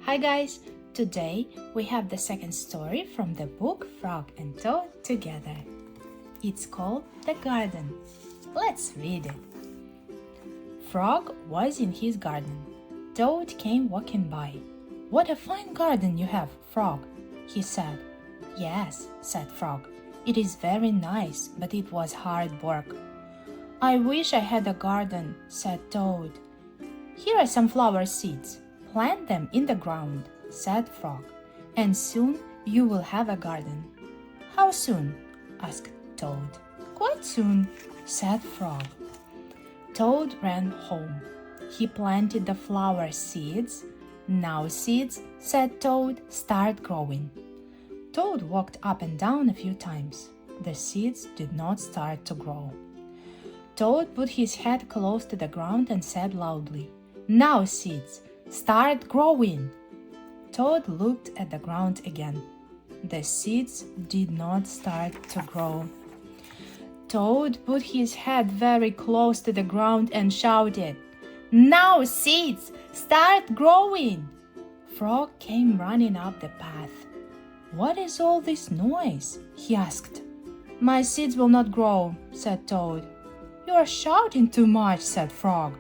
Hi guys! Today we have the second story from the book Frog and Toad Together. It's called The Garden. Let's read it. Frog was in his garden. Toad came walking by. "What a fine garden you have, Frog," he said. "Yes," said Frog. "It is very nice, but it was hard work." "I wish I had a garden," said Toad. "Here are some flower seeds. Plant them in the ground," said Frog, "and soon you will have a garden." "How soon?" asked Toad. "Quite soon," said Frog. Toad ran home. He planted the flower seeds. "Now seeds," said Toad, "start growing." Toad walked up and down a few times. The seeds did not start to grow. Toad put his head close to the ground and said loudly, "Now seeds, start growing." Toad looked at the ground again. The seeds did not start to grow. Toad put his head very close to the ground and shouted, "Now seeds, start growing." Frog came running up the path. "What is all this noise?" he asked. "My seeds will not grow," said Toad. "You are shouting too much," said Frog.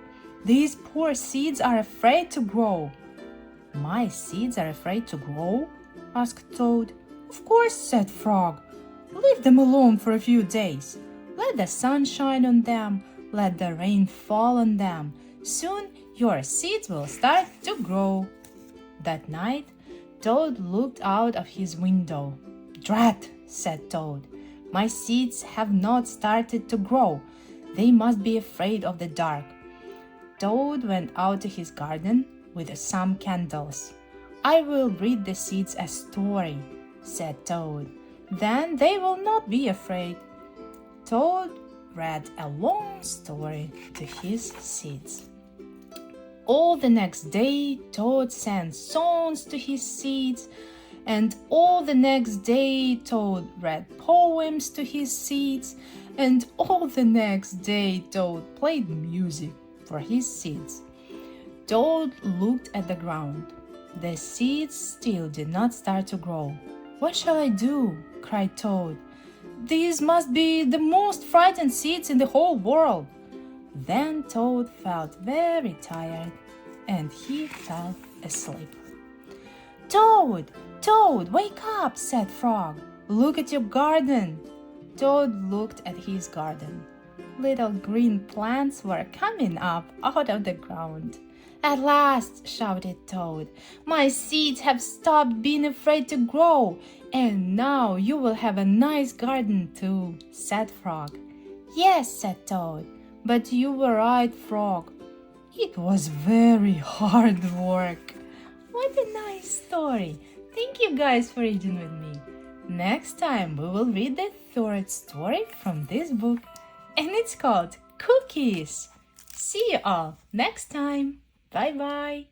"These poor seeds are afraid to grow." "My seeds are afraid to grow?" asked Toad. "Of course," said Frog. "Leave them alone for a few days. Let the sun shine on them. Let the rain fall on them. Soon your seeds will start to grow." That night, Toad looked out of his window. "Drat," said Toad. "My seeds have not started to grow. They must be afraid of the dark." Toad went out to his garden with some candles. "I will read the seeds a story," said Toad. "Then they will not be afraid." Toad read a long story to his seeds. All the next day, Toad sang songs to his seeds, and all the next day, Toad read poems to his seeds, and all the next day, Toad played music for his seeds. Toad looked at the ground. The seeds still did not start to grow. "What shall I do?" cried Toad. "These must be the most frightened seeds in the whole world." Then Toad felt very tired, and he fell asleep. "Toad, Toad, wake up," said Frog. "Look at your garden." Toad looked at his garden. Little green plants were coming up out of the ground. "At last," shouted Toad, "my seeds have stopped being afraid to grow, and now you will have a nice garden too," said Frog. "Yes," said Toad, "but you were right, Frog. It was very hard work." What a nice story! Thank you guys for reading with me. Next time we will read the third story from this book, and it's called Cookies. See you all next time. Bye bye.